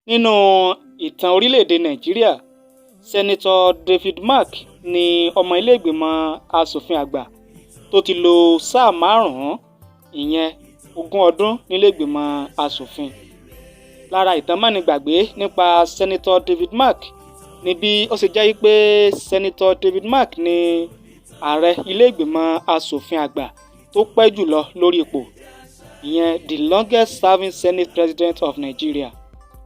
Nínú ìtàn orílẹ̀-èdè Nàìjíríà, Sẹ́nitọ̀ David Mark ni ọmọ ilé-ìgbìmọ̀ asòfin àgbà tó ti lo sáà 5 ìyẹn 20 ọdún nílé-ìgbìmọ̀ asòfin. Lára ìtàn mánigbàgbé nípa Sẹ́nitọ̀ David Mark ni bí ó ṣe jẹ́ pé Sẹ́nitọ̀ David Mark ni ààrẹ ilé-ìgbìmọ̀ asòfin àgbà tó pẹ́ jùlọ lórí ipò, ìyẹn the longest serving Senate President of Nigeria.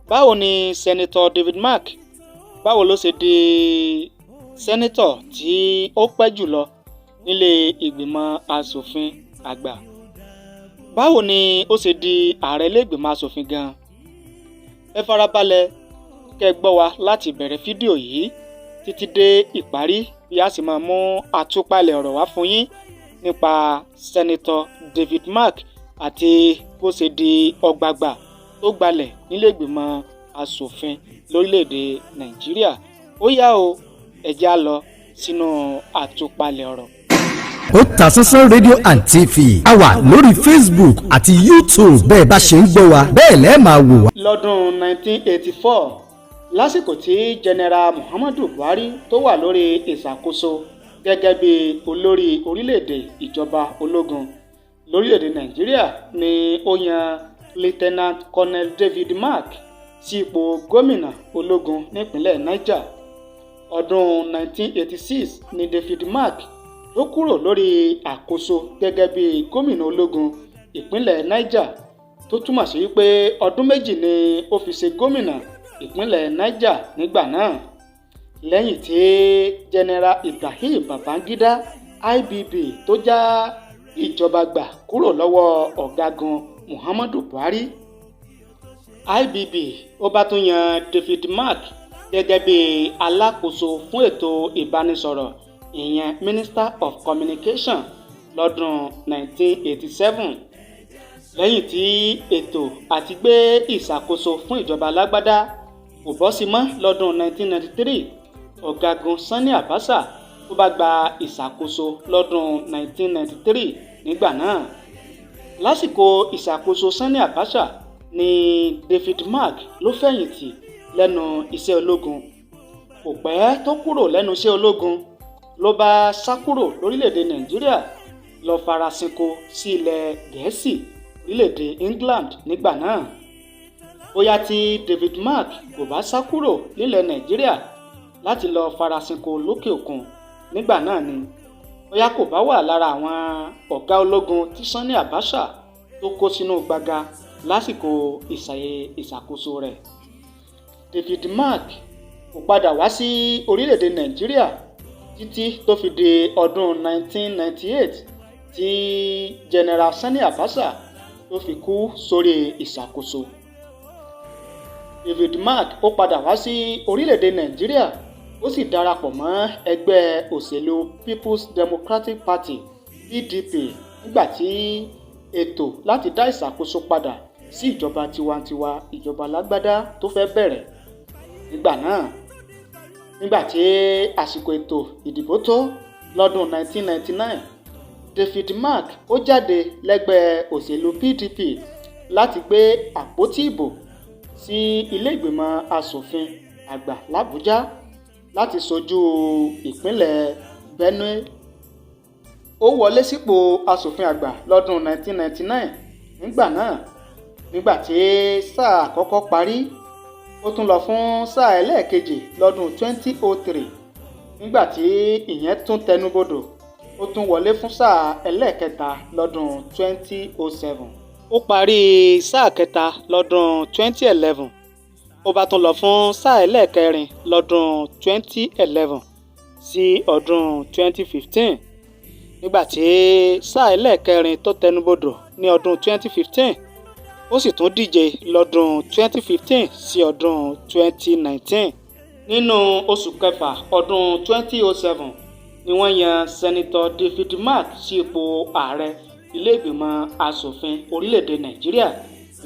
Báwo ni Sẹ́nitọ̀ David Mark ló ṣe di sẹ́nitọ̀ tí ó pẹ́ jùlọ nílé ìgbìmọ̀ asòfin àgbà? Báwo ni ó ṣe di ààrẹ ilé ìgbìmọ̀ asòfin gan? Ẹ farabalẹ̀ kẹ́ gbọ́ wa láti bẹ̀rẹ̀ fídíò yìí títí dé ìparí bí a sì máa mú àtúpalẹ̀ ọ̀rọ̀ wá fún yín nípa Sẹ́nitọ̀ David Mark àti bó ṣe di ọ̀gbàgbà tó gbalẹ̀ nílé ìgbìmọ̀ asòfin lórílẹ̀‐èdè Nàìjíríà. Ó yá o, ẹ jẹ́ á lọ sínú àtúpalẹ̀ ọ̀rọ̀. Otasansan rédíò and TV a wà lórí Facebook àti YouTube bẹ́ẹ̀ bá ṣe ń gbọ́ wa bẹ́ẹ̀ lẹ́ẹ̀ máa wò wá. Lọ́dún 1984 lásìkò tí General Muhammadu Buhari tó wà lórí ìṣàkóso gẹ́gẹ́ bí olórí orílẹ̀-èdè ìjọba ológun lórílẹ̀-èdè Nàìjíríà ni ó yan Lieutenant Colonel David Mark sí ipò gómìnà ológun nípínlẹ̀ Niger. Ọdún 1986 ni David Mark ló kúrò lórí àkóso gẹ́gẹ́ bí gómìnà ológun ìpínlẹ̀ Niger, tó túmọ̀ sí pé ọdún méjì ni ó fi ṣe gómìnà ìpínlẹ̀ Niger nígbà náà. Lẹ́yìn tí General Ibrahim Babangida IBB tó já ìjọba gbà kúrò lọ́wọ́ ọ̀gágun Muhammadu Buhari, IBB ó bá tún yan David Mark gẹ́gẹ́ bí alákòóso fún ètò ìbánisọ̀rọ̀, ìyẹn Minister of Communication lọ́dún 1987. Lẹ́yìn tí ètò àti gbé ìṣàkóso fún ìjọba alágbádá kò bọ́ sí mọ́ lọ́dún 1993, ọ̀gágun Sani Abacha tó bá gba ìṣàkóso lọ́dún 1993 nígbà náà. Lásìkò ìṣàkóso Sani Abacha ni David Mark ló fẹ̀yìntì lẹ́nu iṣẹ́ ológun. Kò pẹ́ tó kúrò lẹ́nu iṣẹ́ ológun ló bá sá kúrò lórílẹ̀‐èdè Nàìjíríà lọ farasinko sí ilẹ̀ Gẹ̀ẹ́sì, orílẹ̀‐èdè England nígbà náà. Bóyá tí David Mark kò bá sá kúrò nílẹ̀ Nàìjíríà láti lọ farasinko lókè òkun nígbà náà ni bóyá kò bá wà lára àwọn ọ̀gá ológun tí Sani Abacha tó kó sínú gbàgà lásìkò ìṣàkóso rẹ̀. David Mark kò padà wá sí orílẹ̀‐èdè Nàìjíríà títí tó fi di ọdún 1998 tí General Sani Abacha tó fi kú sórí ìṣàkóso. David Mark ó padà wá sí orílẹ̀‐èdè Nàìjíríà ó sì darapọ̀ mọ́ ẹgbẹ́ òṣèlú People's Democratic Party PDP nígbà tí ètò láti dá ìṣàkóso padà sí ìjọba tiwantiwa, ìjọba alágbádá tó fẹ́ bẹ̀rẹ̀ nígbà náà. Nígbà tí àsìkò ètò ìdìbò tó lọ́dún 1999, David Mark ó jáde lẹ́gbẹ́ òṣèlú PDP láti gbé àpótí ìbò sí ilé ìgbìmọ̀ asòfin àgbà l'Àbújá láti ṣojú ìpínlẹ̀ Benue. Ó wọlé sípò asòfin àgbà lọ́dún 1999 nígbà náà. Nígbà tí sáà àkọ́kọ́ parí, ó tún lọ fún sáà ẹlẹ́ẹ̀kejì lọ́dún 2003. Nígbà tí ìyẹn tún tẹnubodò, ó tún wọlé fún sáà ẹlẹ́ẹ̀kẹta lọ́dún 2007. Ó parí sáà kẹta lọ́dún 2011. Ó bá tún lọ fún sáà ẹlẹ́ẹ̀kẹrin lọ́dún 2011 sí ọdún 2015. Nígbà tí sáà ẹlẹ́ẹ̀kẹrin tó tẹnubodò ní ọdún 2015, ó sì tún díje lọ́dún 2015 sí ọdún 2019. Nínú oṣù kẹfà ọdún 2007 ni wọ́n yan Sẹ́nitọ̀ David Mark sí ipò ààrẹ ilé ìgbìmọ̀ asòfin orílẹ̀‐èdè Nàìjíríà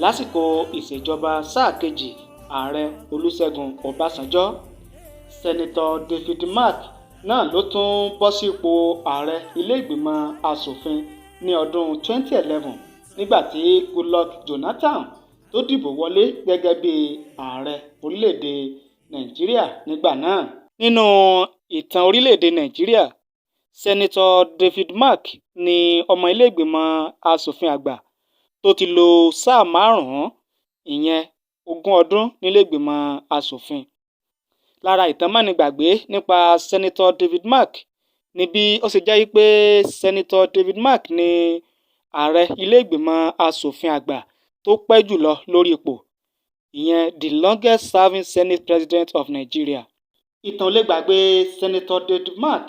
lásìkò ìṣèjọba sáà kejì ààrẹ Olúṣẹ́gun Ọbásanjọ́. Sẹ́nitọ̀ David Mark náà ló tún bọ́ sí ipò ààrẹ ilé ìgbìmọ̀ asòfin ní ọdún 2011 nígbà tí Goodluck Jonathan tó dìbò wọlé gẹ́gẹ́ bí ààrẹ orílẹ̀-èdè Nàìjíríà nígbà náà. Nínú ìtàn orílẹ̀-èdè Nàìjíríà, Sẹ́nitọ̀ David Mark ni ọmọ ilé-ìgbìmọ̀ asòfin àgbà tó ti lo sáà 5 ìyẹn 20 ọdún nílé-ìgbìmọ̀ asòfin. Lára ìtàn mánigbàgbé nípa Sẹ́nitọ̀ David Mark ni bí ó ṣe jẹ́ pé Sẹ́nitọ̀ David Mark ni ààrẹ ilé-ìgbìmọ̀ asòfin àgbà tó pẹ́ jùlọ lórí ipò, ìyẹn the longest serving Senate President of Nigeria. Ìtàn ò lè gbàgbé Sẹ́nitọ̀ David Mark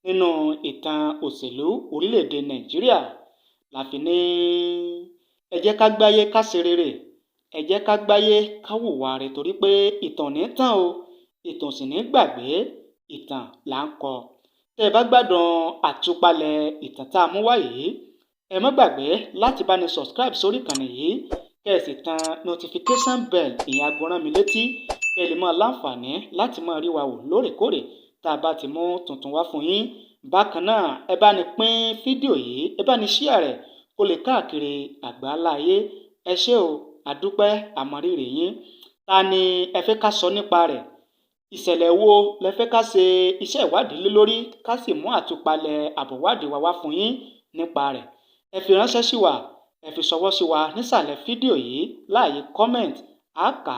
nínú ìtàn òṣèlú orílẹ̀-èdè Nàìjíríà. La fi ní ẹ jẹ́ ká gbáyé ká ṣe rere, ẹ jẹ́ ká gbáyé ká hùwà rere torí pé ìtàn ò ní tán o, ìtàn sì ní gbàgbé, ìtàn là ń kọ. Tẹ́ ẹ bá gbádùn àtúpalẹ̀ ìtàn tá a mú wá yìí, ẹ má gbàgbé láti bá ní subscribe sórí ìkànnì yìí, kẹ́ ẹ sì tan notification bell ìyẹn aago rán mi létí, kẹ́ ẹ lè máa láǹfààní láti máa rí wa wò lóòrèkóòrè tá a bá ti mú tuntun wá fún yín. Bákan náà, ẹ bá ní pín fídíò yìí, ẹ bá ní share rẹ̀ kó lè káàkiri àgbáláyé. Ẹ ṣé o, àdúpẹ́ àmọrírì yín. Ta ni ẹ fẹ́ ká sọ nípa rẹ̀? Ìṣẹ̀lẹ̀ wo lẹ fẹ́ ká ṣe iṣẹ́ ìwádìí lé lórí ká sì mú àtúpalẹ̀ àbọ̀wádìí wa wá fún yín nípa rẹ̀? Ẹ fi ránṣẹ́ sí wa, ẹ fi ṣọwọ́ sí wa nísàlẹ̀ fídíò yìí láàyè comment, á kà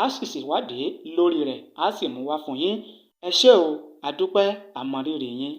á sì ṣèwádìí lórí rẹ̀, á sì mú wá fún yín. Ẹ ṣé o, àdúpẹ́ àmọrírì yín.